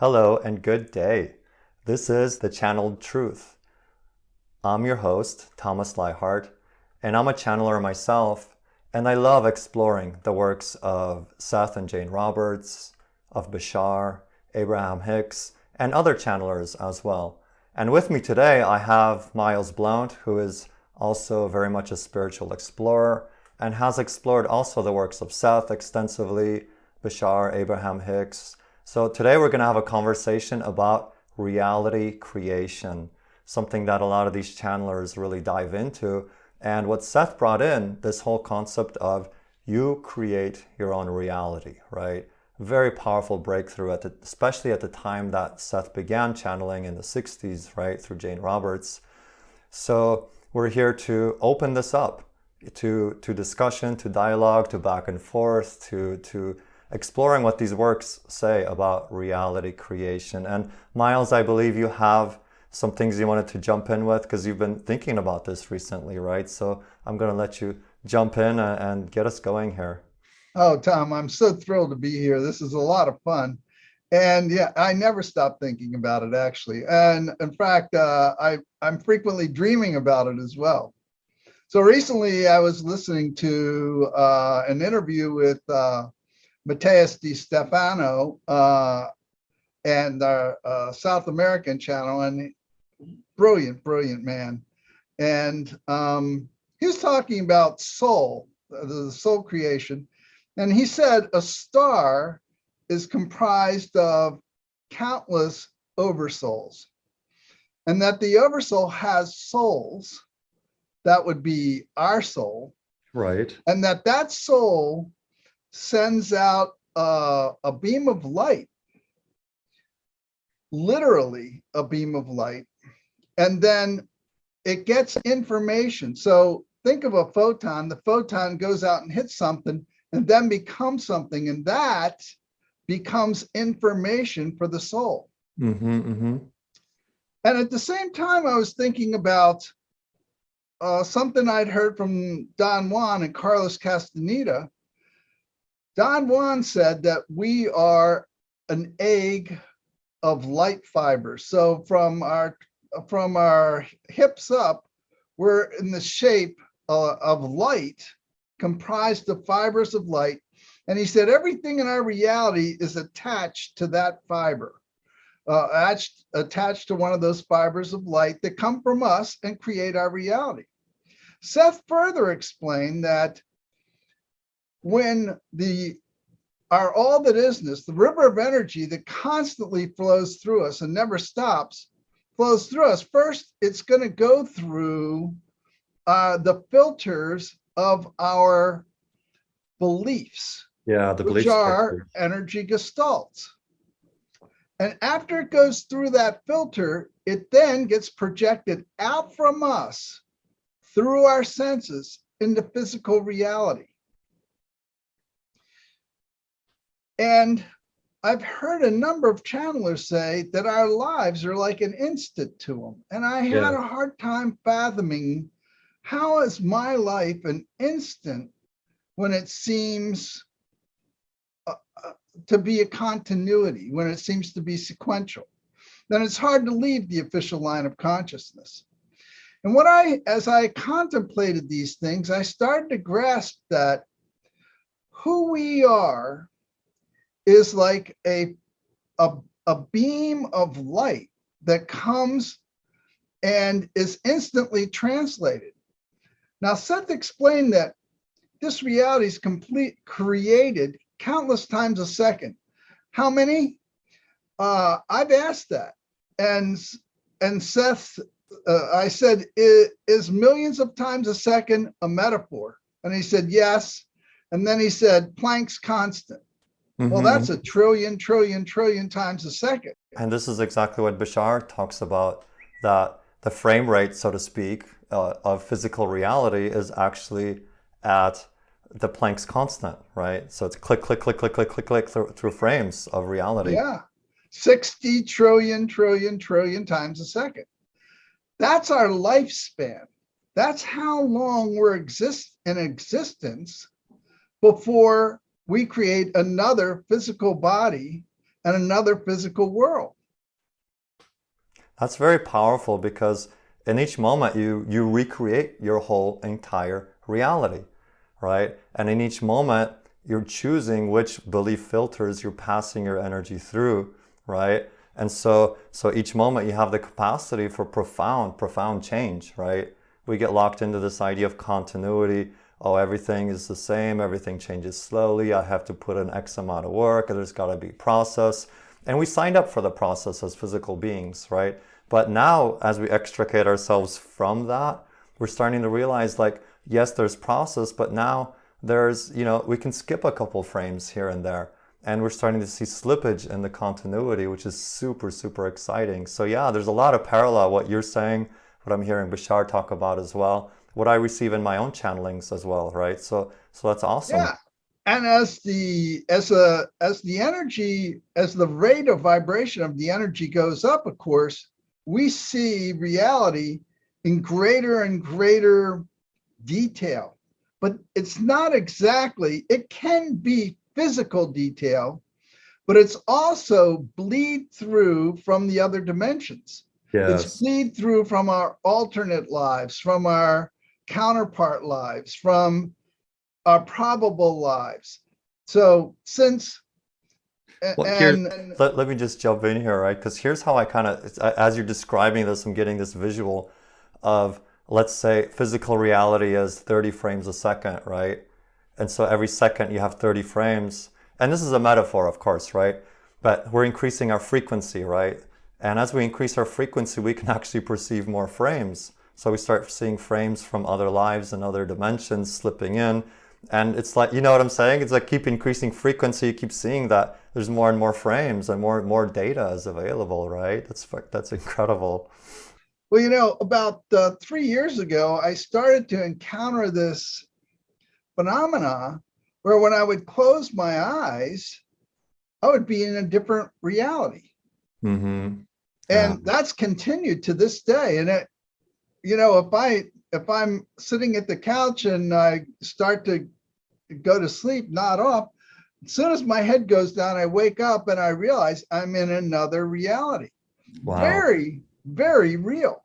Hello and good day. This is The Channeled Truth. I'm your host, Thomas Leichardt, and I'm a channeler myself, and I love exploring the works of Seth and Jane Roberts, of Bashar, Abraham-Hicks, and other channelers as well. And with me today, I have Miles Blount, who is also very much a spiritual explorer and has explored also the works of Seth extensively, Bashar, Abraham-Hicks. So today we're going to have a conversation about reality creation, something that a lot of these channelers really dive into. And what Seth brought in, this whole concept of you create your own reality, right? Very powerful breakthrough, especially at the time that Seth began channeling in the 60s, right, through Jane Roberts. So we're here to open this up to discussion, to dialogue, to back and forth, to exploring what these works say about reality creation. And Miles, I believe you have some things you wanted to jump in with because you've been thinking about this recently, right? So I'm going to let you jump in and get us going here. Oh, Tom, I'm so thrilled to be here. This is a lot of fun. And yeah, I never stop thinking about it, actually. And in fact, I'm frequently dreaming about it as well. So recently, I was listening to an interview with Matthias Di Stefano and our South American channel, and brilliant man. And he was talking about soul, the soul creation. And he said a star is comprised of countless oversouls, and that the oversoul has souls. That would be our soul. Right. And that soul sends out a beam of light, literally a beam of light, and then it gets information. So think of a photon. The photon goes out and hits something and then becomes something, and that becomes information for the soul. And at the same time, I was thinking about something I'd heard from Don Juan and Carlos Castaneda. Don Juan said that we are an egg of light fibers. So from our hips up, we're in the shape of light, comprised of fibers of light. And he said everything in our reality is attached to that fiber, attached to one of those fibers of light that come from us and create our reality. Seth further explained that when our all that isness, the river of energy that constantly flows through us and never stops, flows through us, first it's going to go through the filters of our beliefs, Yeah, the which belief are structure. energy gestalts. And after it goes through that filter, it then gets projected out from us through our senses into physical reality. And I've heard a number of channelers say that our lives are like an instant to them. And I had a hard time fathoming, how is my life an instant when it seems to be a continuity, when it seems to be sequential? Then it's hard to leave the official line of consciousness. And as I contemplated these things, I started to grasp that who we are is like a beam of light that comes and is instantly translated. Now, Seth explained that this reality is created countless times a second. How many? I've asked that. And Seth, I said, is millions of times a second a metaphor? And he said, yes. And then he said, Planck's constant. Well, that's a trillion times a second. And this is exactly what Bashar talks about, that the frame rate, so to speak, of physical reality is actually at the Planck's constant, right? So it's click, click, click, click, click, click, click through frames of reality. Yeah, 60 trillion times a second. That's our lifespan. That's how long we're in existence before we create another physical body and another physical world. That's very powerful, because in each moment you recreate your whole entire reality, right? And in each moment you're choosing which belief filters you're passing your energy through, right? And so each moment you have the capacity for profound change, right? We get locked into this idea of continuity. Oh, everything is the same, everything changes slowly, I have to put in X amount of work, there's got to be process. And we signed up for the process as physical beings, right? But now, as we extricate ourselves from that, we're starting to realize, like, yes, there's process, but now there's, we can skip a couple frames here and there. And we're starting to see slippage in the continuity, which is super, super exciting. So yeah, there's a lot of parallel, what you're saying, what I'm hearing Bashar talk about as well, what I receive in my own channelings as well, right? So that's awesome. Yeah. And as the energy, as the rate of vibration of the energy goes up, of course, we see reality in greater and greater detail. But it's not exactly, it can be physical detail, but it's also bleed through from the other dimensions. Yes. It's bleed through from our alternate lives, from our counterpart lives, from our probable lives. So since let me just jump in here, right? Because here's how I kind of, as you're describing this, I'm getting this visual of, let's say, physical reality is 30 frames a second, right? And so every second you have 30 frames. And this is a metaphor, of course, right? But we're increasing our frequency, right? And as we increase our frequency, we can actually perceive more frames. So we start seeing frames from other lives and other dimensions slipping in. And it's like, you know what I'm saying? It's like keep increasing frequency, you keep seeing that there's more and more frames and more data is available, right? That's incredible. Well, about 3 years ago, I started to encounter this phenomena where when I would close my eyes, I would be in a different reality. Mm-hmm. And that's continued to this day. And it, if I'm sitting at the couch and I start to go to sleep, nod off, as soon as my head goes down, I wake up and I realize I'm in another reality. Wow. Very, very real.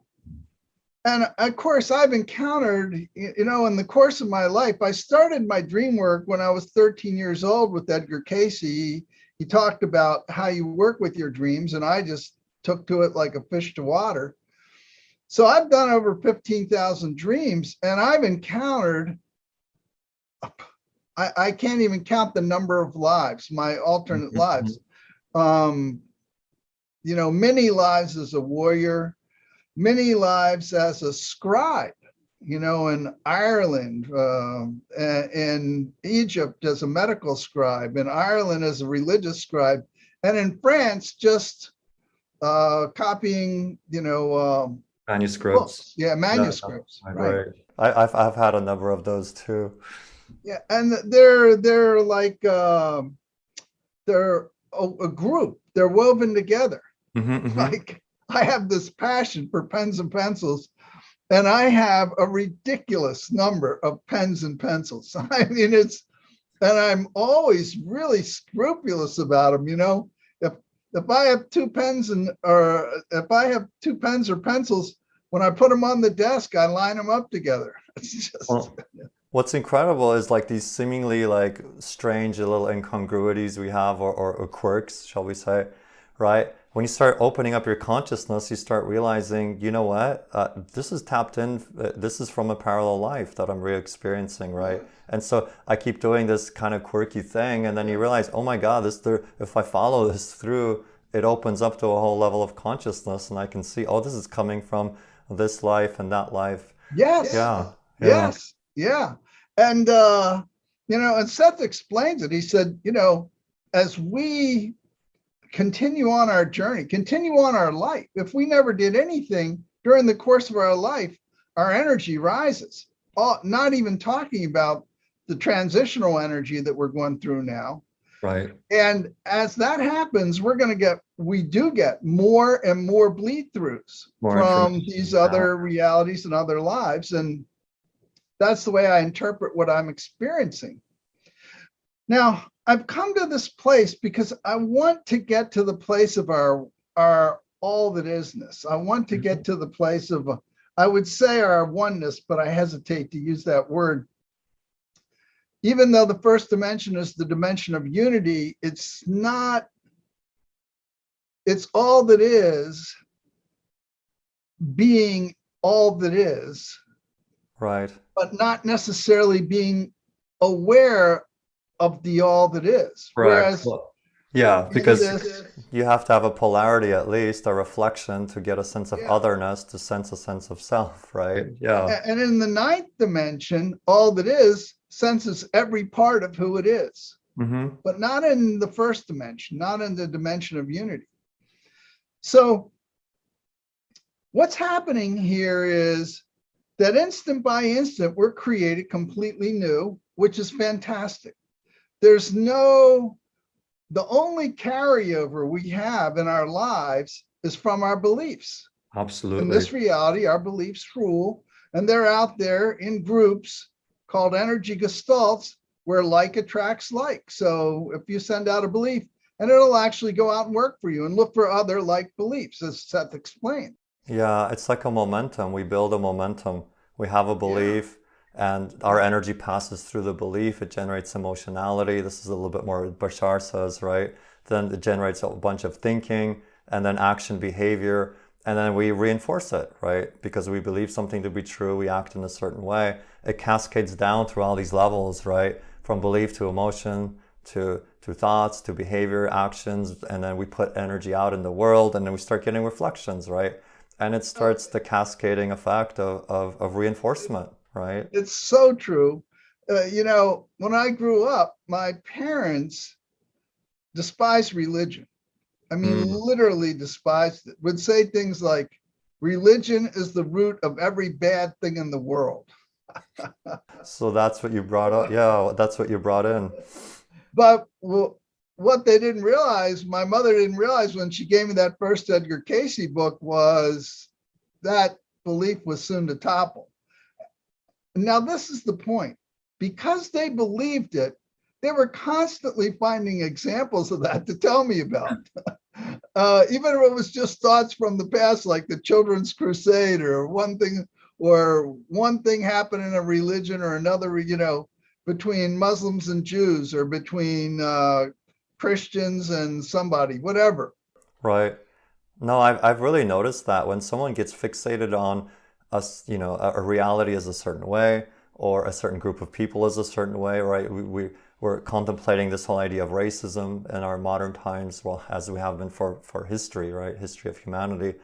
And of course, I've encountered, in the course of my life, I started my dream work when I was 13 years old with Edgar Casey. He talked about how you work with your dreams, and I just took to it like a fish to water. So I've done over 15,000 dreams, and I've encountered, I can't even count the number of lives, my alternate lives. Many lives as a warrior, many lives as a scribe, in Ireland, in Egypt as a medical scribe, in Ireland as a religious scribe, and in France just copying, manuscripts. Books. Yeah, manuscripts. Right. I've had a number of those too. Yeah, and they're like they're a group. They're woven together. Like I have this passion for pens and pencils, and I have a ridiculous number of pens and pencils. I mean, and I'm always really scrupulous about them. If I have two pens if I have two pens or pencils, when I put them on the desk, I line them up together. It's just. What's incredible is like these seemingly like strange little incongruities we have, or quirks, shall we say, right? When you start opening up your consciousness, you start realizing, you know what, this is tapped in, this is from a parallel life that I'm re-experiencing, right? And so I keep doing this kind of quirky thing, and then you realize, oh my God, if I follow this through, it opens up to a whole level of consciousness, and I can see, oh, this is coming from this life and that life. Yes. Yeah. Yes. Yeah. And, and Seth explains it. He said, as we continue on our journey, continue on our life, if we never did anything during the course of our life, our energy rises. Not even talking about the transitional energy that we're going through now. Right. And as that happens, we do get more and more bleed throughs from these other realities and other lives. And that's the way I interpret what I'm experiencing. Now, I've come to this place because I want to get to the place of our all that isness. I want to get to the place of, I would say our oneness, but I hesitate to use that word. Even though the first dimension is the dimension of unity, it's not, it's all that is being all that is. Right. But not necessarily being aware of the all that is. Right. Whereas yeah, because this, you have to have a polarity, at least a reflection, to get a sense of otherness, to sense a sense of self, right? Yeah. And in the ninth dimension, all that is senses every part of who it is, but not in the first dimension, not in the dimension of unity. So what's happening here is that instant by instant, we're created completely new, which is fantastic. There's no, the only carryover we have in our lives is from our beliefs. Absolutely. In this reality, our beliefs rule, and they're out there in groups called energy gestalts, where like attracts like. So if you send out a belief, and it'll actually go out and work for you and look for other like beliefs, as Seth explained. Yeah, it's like a momentum. We build a momentum. We have a belief, and our energy passes through the belief. It generates emotionality. This is a little bit more what Bashar says, right? Then it generates a bunch of thinking, and then action, behavior, and then we reinforce it, right? Because we believe something to be true, we act in a certain way. It cascades down through all these levels, right? From belief to emotion, to thoughts, to behavior, actions, and then we put energy out in the world, and then we start getting reflections, right? And it starts the cascading effect of reinforcement, right? It's so true. You know, when I grew up, my parents despised religion. I mean, literally despised it. Would say things like, religion is the root of every bad thing in the world. So that's what you brought up. Yeah, that's what you brought in. But what they didn't realize, my mother didn't realize when she gave me that first Edgar Cayce book, was that belief was soon to topple. Now, this is the point. Because they believed it, they were constantly finding examples of that to tell me about. Even if it was just thoughts from the past, like the Children's Crusade, or one thing happened in a religion or another, you know, between Muslims and Jews, or between Christians and somebody, whatever. Right. No, I've really noticed that when someone gets fixated on us, you know, a reality is a certain way, or a certain group of people is a certain way, right? We're contemplating this whole idea of racism in our modern times, well, as we have been for history, right? History of humanity.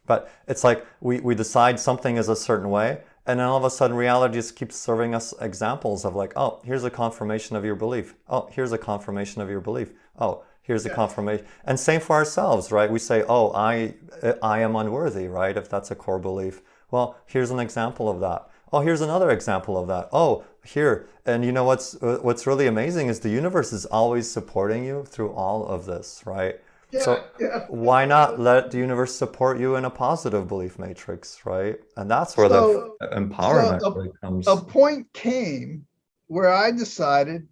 But it's like we decide something is a certain way, and then all of a sudden reality just keeps serving us examples of like, oh, here's a confirmation of your belief. Oh, here's a confirmation of your belief. Oh, here's a confirmation. And same for ourselves, right? We say, oh, I am unworthy, right? If that's a core belief. Well, here's an example of that. Oh, here's another example of that. Oh, here. And you know what's really amazing is the universe is always supporting you through all of this, right? So why not let the universe support you in a positive belief matrix, right? And that's where the empowerment really comes. A point came where I decided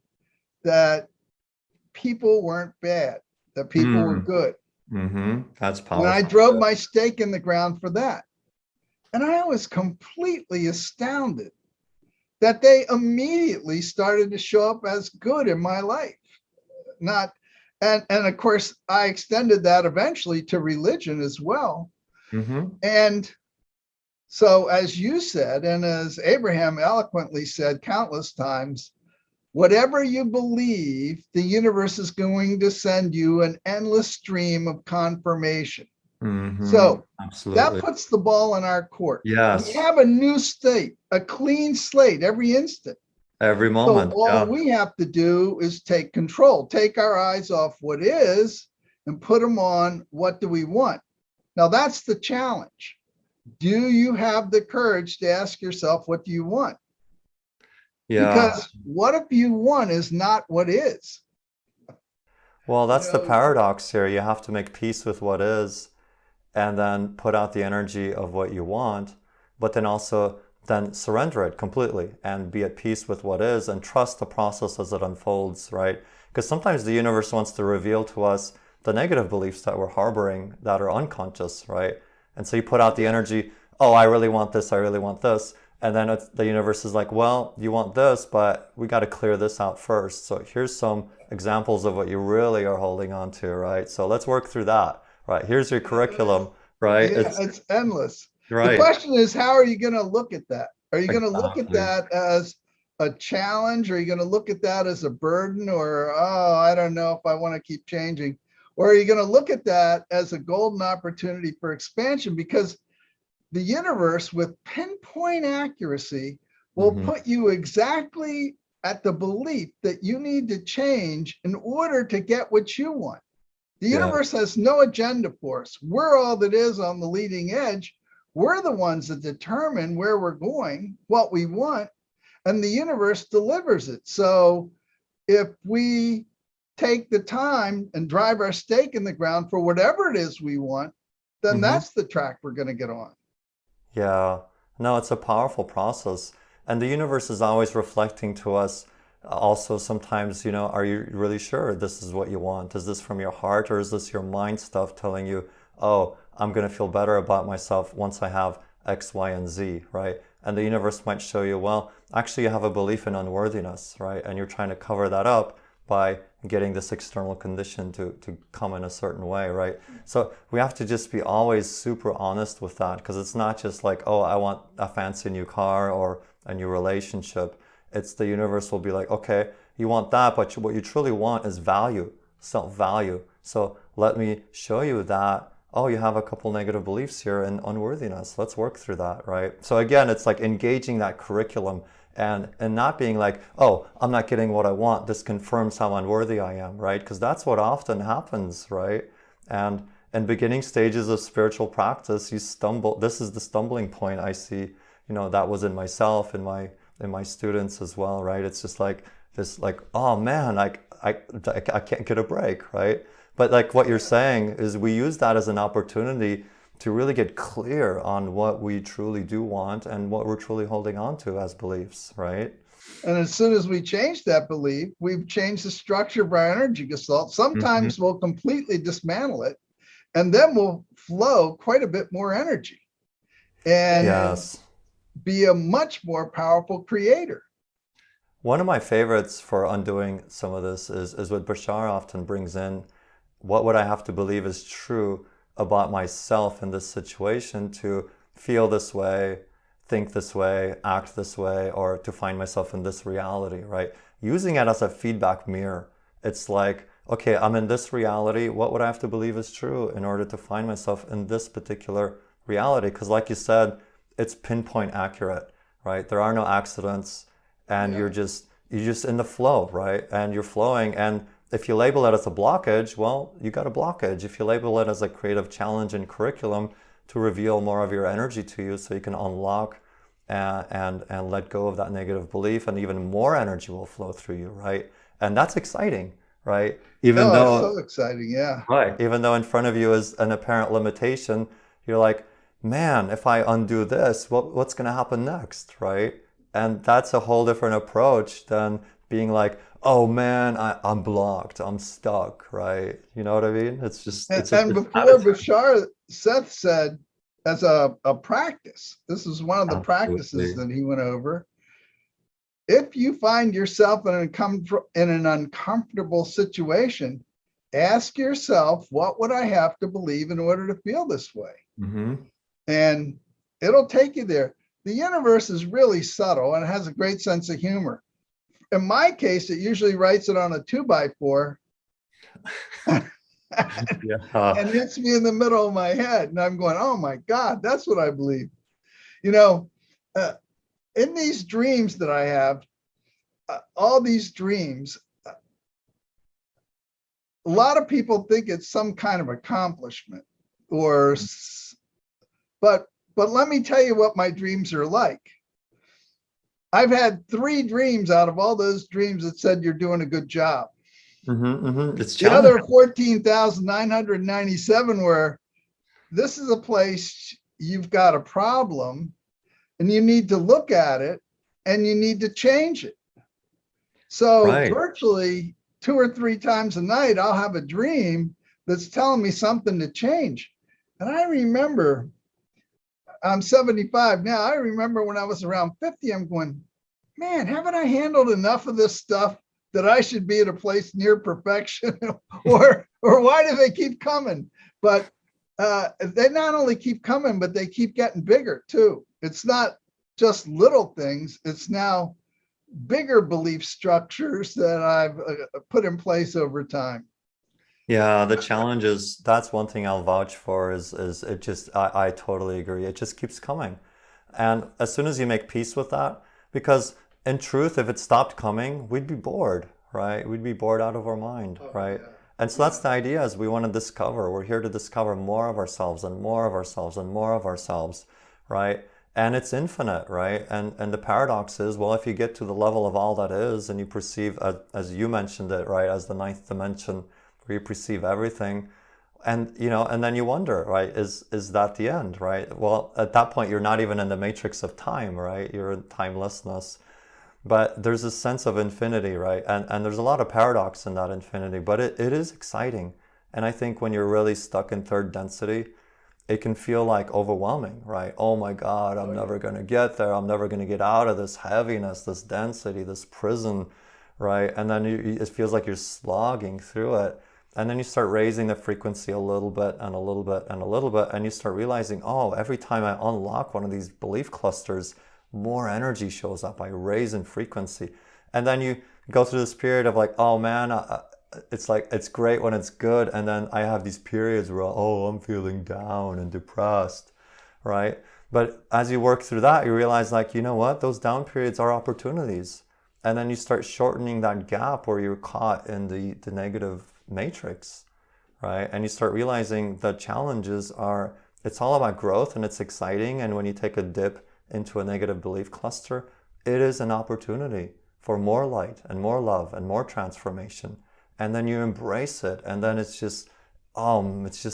that people weren't bad, that people were good. That's powerful. When I drove my stake in the ground for that. And I was completely astounded that they immediately started to show up as good in my life. And of course, I extended that eventually to religion as well. And so, as you said, and as Abraham eloquently said countless times, whatever you believe, the universe is going to send you an endless stream of confirmation. So absolutely. That puts the ball in our court. Yes. We have a new state, a clean slate every instant. Every moment. So all we have to do is take control, take our eyes off what is and put them on what do we want. Now that's the challenge. Do you have the courage to ask yourself, what do you want? Because what if you want is not what is? Well, that's the paradox here. You have to make peace with what is, and then put out the energy of what you want, but then also then surrender it completely and be at peace with what is and trust the process as it unfolds, right? Because sometimes the universe wants to reveal to us the negative beliefs that we're harboring that are unconscious, right? And so you put out the energy, oh, I really want this, I really want this. And then the universe is like, well, you want this, but we got to clear this out first. So here's some examples of what you really are holding on to, right? So let's work through that, right? Here's your curriculum, right? Yeah, it's endless. The right. question is, how are you going to look at that? Are you going to look at Exactly. that as a challenge? Are you going to look at that as a burden? Or, oh, I don't know if I want to keep changing. Or are you going to look at that as a golden opportunity for expansion? Because the universe, with pinpoint accuracy, will put you exactly at the belief that you need to change in order to get what you want. The universe has no agenda for us. We're all that is on the leading edge. We're the ones that determine where we're going, what we want, and the universe delivers it. So if we take the time and drive our stake in the ground for whatever it is we want, then that's the track we're going to get on. Yeah, no, it's a powerful process. And the universe is always reflecting to us. Also, sometimes, are you really sure this is what you want? Is this from your heart, or is this your mind stuff telling you, oh, I'm going to feel better about myself once I have X, Y, and Z, right? And the universe might show you, well, actually you have a belief in unworthiness, right? And you're trying to cover that up by getting this external condition to come in a certain way, right? So we have to just be always super honest with that, because it's not just like, oh, I want a fancy new car or a new relationship. It's the universe will be like, okay, you want that, but what you truly want is value, self-value. So let me show you that, oh, you have a couple negative beliefs here in unworthiness. Let's work through that, right? So again, it's like engaging that curriculum and not being like, oh, I'm not getting what I want. This confirms how unworthy I am, right? Because that's what often happens, right? And in beginning stages of spiritual practice, you stumble. This is the stumbling point I see. That was in myself, in my students as well, right? It's just like this, like, oh man, I can't get a break, right? But like what you're saying is we use that as an opportunity to really get clear on what we truly do want and what we're truly holding on to as beliefs, right? And as soon as we change that belief, we've changed the structure of our energy gestalt. Sometimes we'll completely dismantle it, and then we'll flow quite a bit more energy and be a much more powerful creator. One of my favorites for undoing some of this is what Bashar often brings in. What would I have to believe is true about myself in this situation to feel this way, think this way, act this way, or to find myself in this reality, right? Using it as a feedback mirror. It's like, okay, I'm in this reality. What would I have to believe is true in order to find myself in this particular reality? Because like you said, it's pinpoint accurate, right? There are no accidents, and you're just in the flow, right? And you're flowing, and if you label it as a blockage, well, you got a blockage. If you label it as a creative challenge and curriculum to reveal more of your energy to you so you can unlock and let go of that negative belief, and even more energy will flow through you, right? And that's exciting, right? Even though it's so exciting, yeah. Right. Even though in front of you is an apparent limitation, you're like, man, if I undo this, what's going to happen next, right? And that's a whole different approach than being like, oh man, I'm blocked, I'm stuck, right? You know what I mean? It's just, and before Bashar, Seth said, as a practice, this is one of the practices that he went over. If you find yourself in an uncomfortable situation, ask yourself, what would I have to believe in order to feel this way? And it'll take you there. The universe is really subtle and it has a great sense of humor. In my case, it usually writes it on a 2x4 and hits me in the middle of my head. And I'm going, oh my God, that's what I believe. In these dreams that I have, all these dreams, a lot of people think it's some kind of accomplishment but let me tell you what my dreams are like. I've had 3 dreams out of all those dreams that said you're doing a good job. It's the other 14,997 were, this is a place you've got a problem and you need to look at it and you need to change it. So virtually 2 or 3 times a night, I'll have a dream that's telling me something to change. And I remember, I'm 75 now. I remember when I was around 50, I'm going, man, haven't I handled enough of this stuff that I should be at a place near perfection? or why do they keep coming? But they not only keep coming, but they keep getting bigger too. It's not just little things. It's now bigger belief structures that I've put in place over time. Yeah, the challenge is, that's one thing I'll vouch for is it just, I totally agree. It just keeps coming. And as soon as you make peace with that, because in truth, if it stopped coming, we'd be bored, right? We'd be bored out of our mind, right? Yeah. And so that's the idea, is we want to discover. We're here to discover more of ourselves and more of ourselves and more of ourselves, right? And it's infinite, right? And the paradox is, well, if you get to the level of all that is, and you perceive, as you mentioned it, right, as the ninth dimension, where you perceive everything, and and then you wonder, right, is that the end, right? Well, at that point, you're not even in the matrix of time, right? You're in timelessness. But there's a sense of infinity, right? And there's a lot of paradox in that infinity, but it is exciting. And I think when you're really stuck in third density, it can feel like overwhelming, right? Oh my God, I'm never going to get there. I'm never going to get out of this heaviness, this density, this prison, right? And then it feels like you're slogging through it. And then you start raising the frequency a little bit and a little bit and a little bit. And you start realizing, oh, every time I unlock one of these belief clusters, more energy shows up. I raise in frequency. And then you go through this period of like, oh man, it's like, it's great when it's good. And then I have these periods where, oh, I'm feeling down and depressed, right? But as you work through that, you realize like, you know what? Those down periods are opportunities. And then you start shortening that gap where you're caught in the negative matrix, right? And you start realizing the challenges are, it's all about growth and it's exciting. And when you take a dip into a negative belief cluster, it is an opportunity for more light and more love and more transformation. And then you embrace it, and then it's just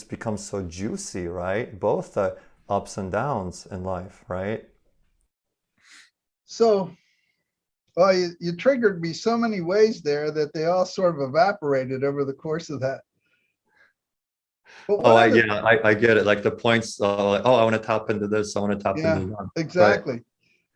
becomes so juicy, right? Both the ups and downs in life, right? So, well, you triggered me so many ways there that they all sort of evaporated over the course of that. I get it. Like the points, like, oh, I want to tap into this. I want to tap into that. Exactly. Right?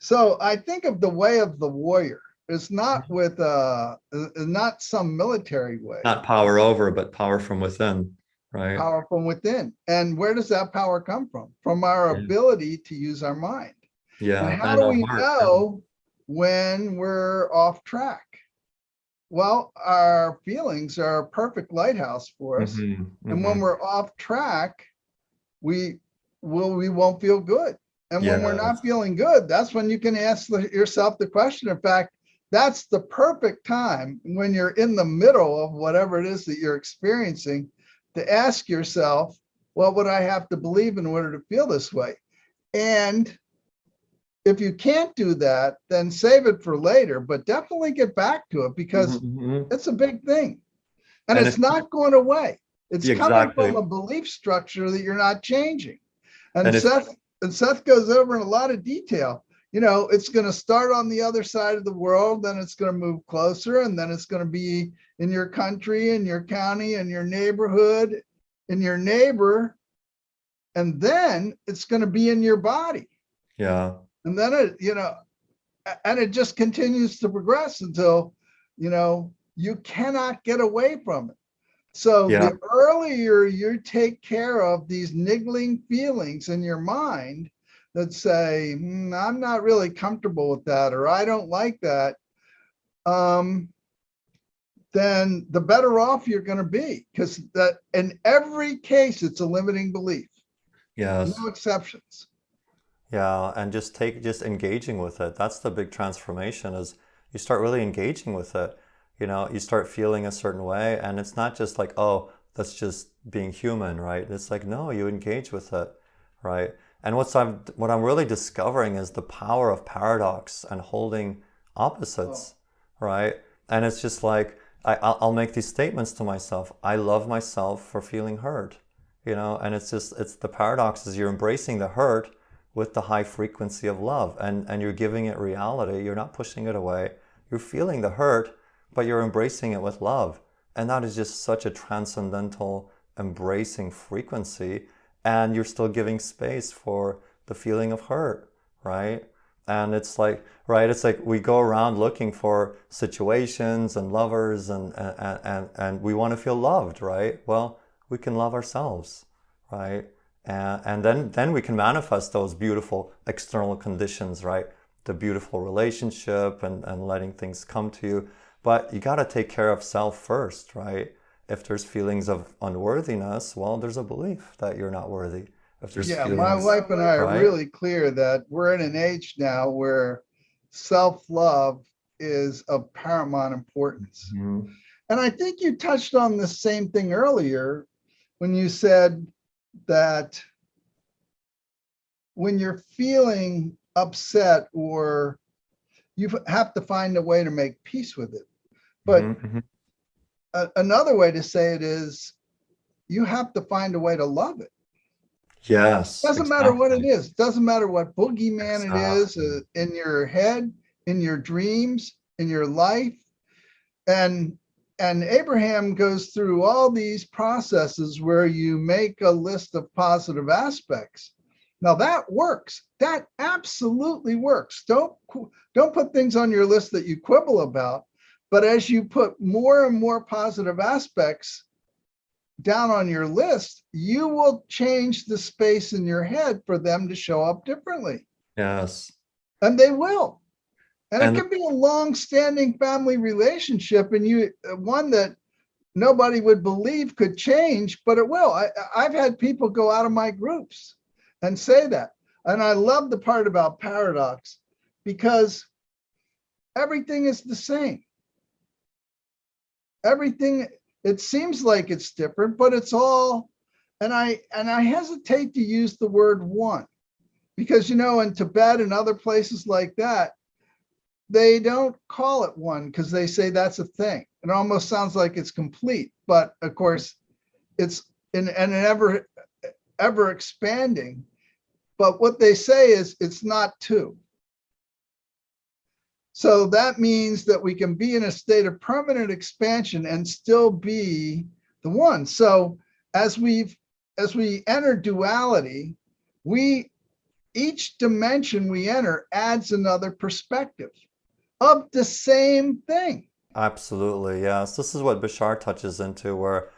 So I think of the way of the warrior. It's not with not some military way. Not power over, but power from within, right? Power from within. And where does that power come from? From our ability to use our mind. Yeah. And how do we know when we're off track? Well, our feelings are a perfect lighthouse for us. And when we're off track, we won't feel good. And when we're not feeling good, that's when you can ask yourself the question. In fact, that's the perfect time when you're in the middle of whatever it is that you're experiencing to ask yourself, what would I have to believe in order to feel this way? And if you can't do that, then save it for later, but definitely get back to it, because it's a big thing. And it's not going away. It's coming from a belief structure that you're not changing. And Seth goes over in a lot of detail. It's going to start on the other side of the world, then it's going to move closer, and then it's going to be in your country, in your county, in your neighborhood, in your neighbor, and then it's going to be in your body. Yeah. And then it just continues to progress until, you cannot get away from it. So the earlier you take care of these niggling feelings in your mind that say, I'm not really comfortable with that, or I don't like that, then the better off you're going to be, because that in every case, it's a limiting belief. Yes. No exceptions. Yeah, and just engaging with it. That's the big transformation, is you start really engaging with it. You start feeling a certain way, and it's not just like, oh, that's just being human, right? It's like, no, you engage with it, right? And what I'm really discovering is the power of paradox and holding opposites, right? And it's just like, I'll make these statements to myself. I love myself for feeling hurt, and it's the paradox is you're embracing the hurt with the high frequency of love, and you're giving it reality. You're not pushing it away. You're feeling the hurt, but you're embracing it with love. And that is just such a transcendental, embracing frequency. And you're still giving space for the feeling of hurt, right? And it's like, right, it's like we go around looking for situations and lovers and we want to feel loved, right? Well, we can love ourselves, right? And then we can manifest those beautiful external conditions, right? The beautiful relationship and letting things come to you. But you got to take care of self first, right? If there's feelings of unworthiness, well, there's a belief that you're not worthy. If there's Yeah, feelings, my wife and I are right? really clear that we're in an age now where self-love is of paramount importance. Mhm. And I think you touched on the same thing earlier when you said that when you're feeling upset, or you have to find a way to make peace with it. But Mhm. another way to say it is you have to find a way to love it. Yes, Doesn't matter what it exactly. is. Doesn't matter what boogeyman it is Exactly. in your head, in your dreams, in your life. And Abraham goes through all these processes where you make a list of positive aspects. Now that works. That absolutely works. Don't put things on your list that you quibble about. But as you put more and more positive aspects down on your list, you will change the space in your head for them to show up differently. Yes. And they will. And it And can be a long-standing family relationship, and one that nobody would believe could change, but it will. I've had people go out of my groups and say that. And I love the part about paradox, because everything is the same. Everything, it seems like it's different, but it's all, and I hesitate to use the word one, because in Tibet and other places like that, they don't call it one because they say that's a thing. It almost sounds like it's complete, but of course it's in an ever expanding. But what they say is it's not two. So that means that we can be in a state of permanent expansion and still be the one. So as we enter duality, each dimension we enter adds another perspective of the same thing. absolutely, yes. This is what Bashar touches into, where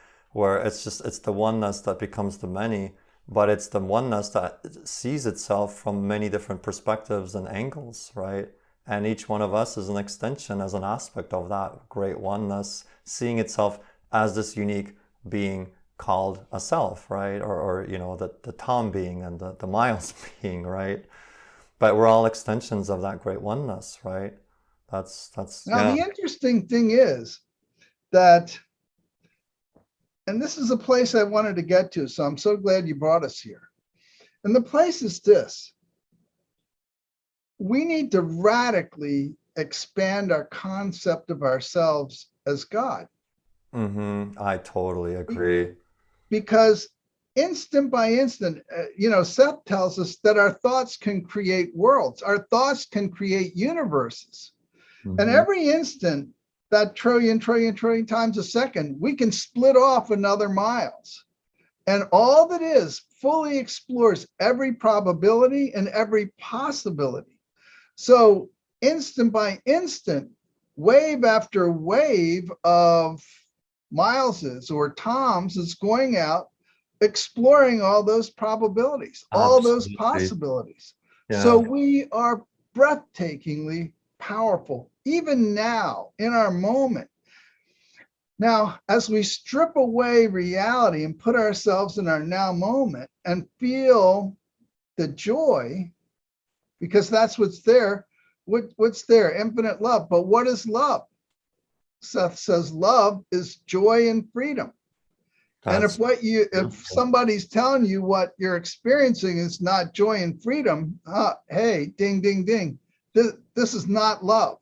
it's the oneness that becomes the many, but it's the oneness that sees itself from many different perspectives and angles, right? And each one of us is an extension, as an aspect of that great oneness, seeing itself as this unique being called a self, right? Or the Tom being and the Miles being, right? But we're all extensions of that great oneness, right? That's Now, yeah. the interesting thing is that, and this is a place I wanted to get to, so I'm so glad you brought us here. And the place is this: we need to radically expand our concept of ourselves as God. I totally agree. Because instant by instant, Seth tells us that our thoughts can create worlds, our thoughts can create universes. And Mm-hmm. every instant, that trillion times a second, we can split off another Miles. And all that is fully explores every probability and every possibility. So instant by instant, wave after wave of Miles's or Tom's is going out, exploring all those probabilities, all those Absolutely. possibilities. So Yeah. we are breathtakingly powerful, even now in our moment. Now, as we strip away reality and put ourselves in our now moment and feel the joy, because that's what's there. What's there? Infinite love. But what is love? Seth says love is joy and freedom. And That's if somebody's telling you what you're experiencing is not joy and freedom, hey, ding, ding, ding. This is not love,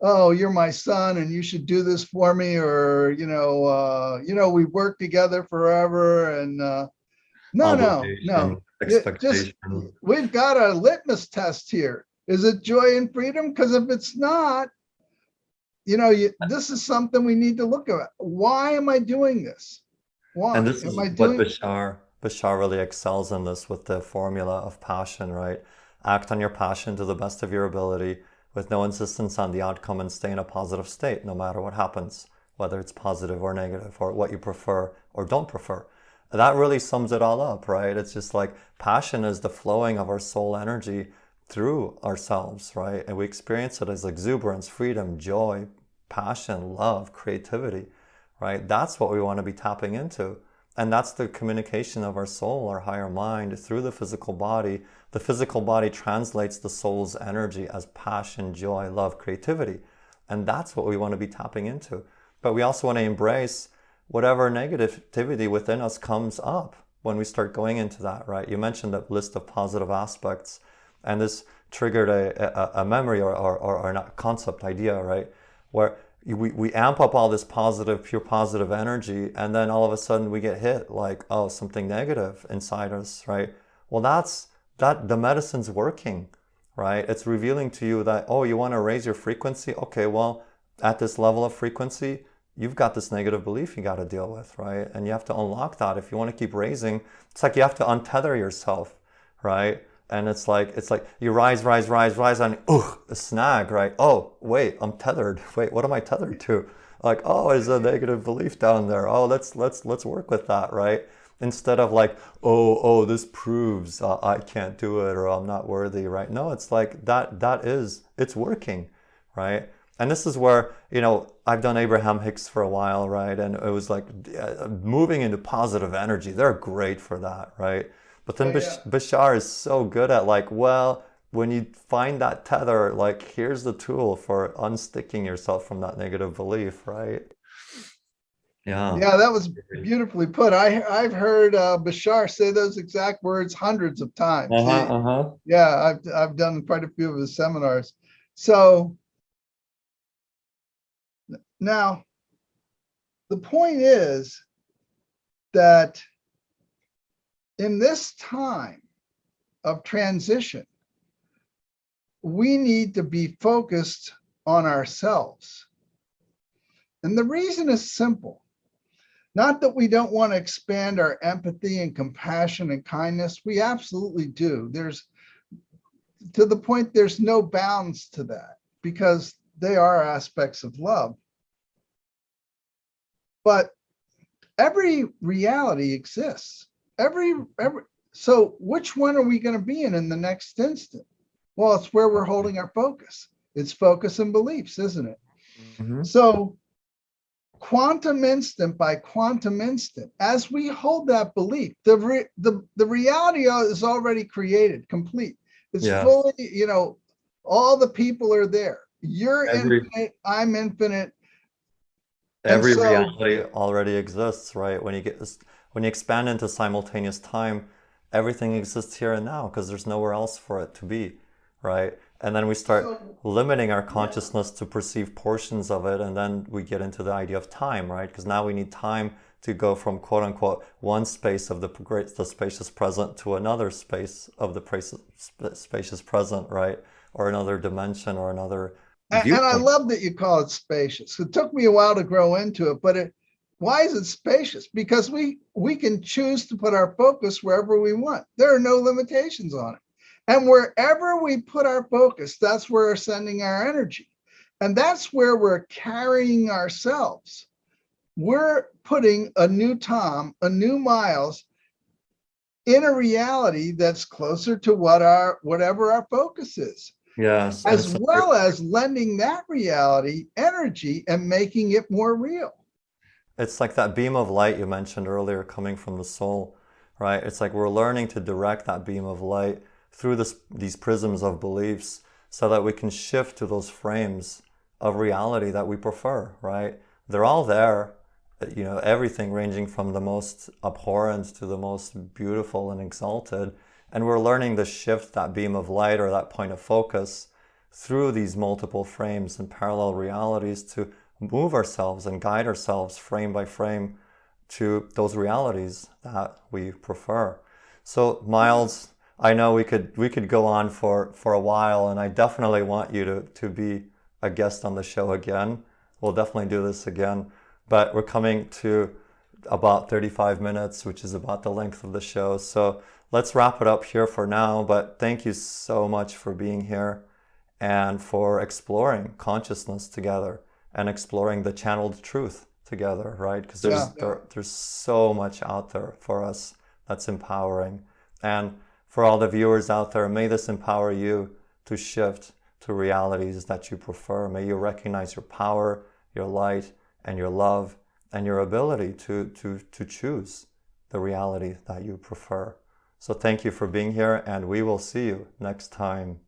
Oh, you're my son and you should do this for me, or we've worked together forever, and no. obligation, Just expectation. we've got a litmus test here. Is it joy and freedom? Because if it's not, this is something we need to look at. Why am I doing this? And Why this am is I what doing? Bashar really excels in this with the formula of passion, right? Act on your passion to the best of your ability with no insistence on the outcome and stay in a positive state no matter what happens, whether it's positive or negative or what you prefer or don't prefer. That really sums it all up, right? It's just like passion is the flowing of our soul energy through ourselves, right? And we experience it as exuberance, freedom, joy, passion, love, creativity, right? That's what we want to be tapping into. And that's the communication of our soul, our higher mind, through the physical body. The physical body translates the soul's energy as passion, joy, love, creativity. And that's what we want to be tapping into. But we also want to embrace whatever negativity within us comes up when we start going into that, right? You mentioned that list of positive aspects, and this triggered a memory or not concept idea, right? Where we amp up all this positive, pure positive energy, and then all of a sudden we get hit like, oh, something negative inside us, right? Well, that the medicine's working, right? It's revealing to you that, oh, you want to raise your frequency? Okay, well, at this level of frequency, you've got this negative belief you got to deal with, right? And you have to unlock that. If you want to keep raising, it's like you have to untether yourself, right? And it's like you rise, and a snag, right? Oh, wait, I'm tethered. Wait, what am I tethered to? Like, oh, there's a negative belief down there. Oh, let's work with that, right? Instead of like, oh, this proves I can't do it or I'm not worthy, right? No, it's like it's working, right? And this is where, I've done Abraham-Hicks for a while, right? And it was like moving into positive energy. They're great for that, right? But then Yeah. Bashar is so good at like, well, when you find that tether, like, here's the tool for unsticking yourself from that negative belief, right? Yeah. Yeah, that was beautifully put. I've heard Bashar say those exact words hundreds of times. Yeah, I've done quite a few of his seminars. So now the point is that in this time of transition, we need to be focused on ourselves. And the reason is simple. Not that we don't want to expand our empathy and compassion and kindness. We absolutely do. To the point, there's no bounds to that because they are aspects of love. But every reality exists. So which one are we going to be in the next instant? Well, it's where we're holding our focus. It's focus and beliefs, isn't it? Mm-hmm. So quantum instant by quantum instant, as we hold that belief, the reality is already created, complete. It's fully, all the people are there. You're infinite, I'm infinite. Every reality already exists, right? When you expand into simultaneous time, everything exists here and now because there's nowhere else for it to be, right? And then we start limiting our consciousness to perceive portions of it, and then we get into the idea of time, right? Because now we need time to go from quote unquote one space of the spacious present to another space of the spacious present, right? Or another dimension or another viewpoint. And I love that you call it spacious. It took me a while to grow into it, but why is it spacious? Because we can choose to put our focus wherever we want. There are no limitations on it. And wherever we put our focus, that's where we're sending our energy. And that's where we're carrying ourselves. We're putting a new Tom, a new Miles in a reality that's closer to whatever our focus is. Yes. As well as lending that reality energy and making it more real. It's like that beam of light you mentioned earlier coming from the soul, right? It's like we're learning to direct that beam of light through these prisms of beliefs so that we can shift to those frames of reality that we prefer, right? They're all there, everything ranging from the most abhorrent to the most beautiful and exalted. And we're learning to shift that beam of light or that point of focus through these multiple frames and parallel realities to move ourselves and guide ourselves frame by frame to those realities that we prefer. So Miles, I know we could go on for a while, and I definitely want you to be a guest on the show again. We'll definitely do this again. But we're coming to about 35 minutes, which is about the length of the show. So let's wrap it up here for now. But thank you so much for being here and for exploring consciousness together and exploring the channeled truth together, right? Because there's so much out there for us that's empowering. And for all the viewers out there, may this empower you to shift to realities that you prefer. May you recognize your power, your light, and your love, and your ability to choose the reality that you prefer. So thank you for being here, and we will see you next time.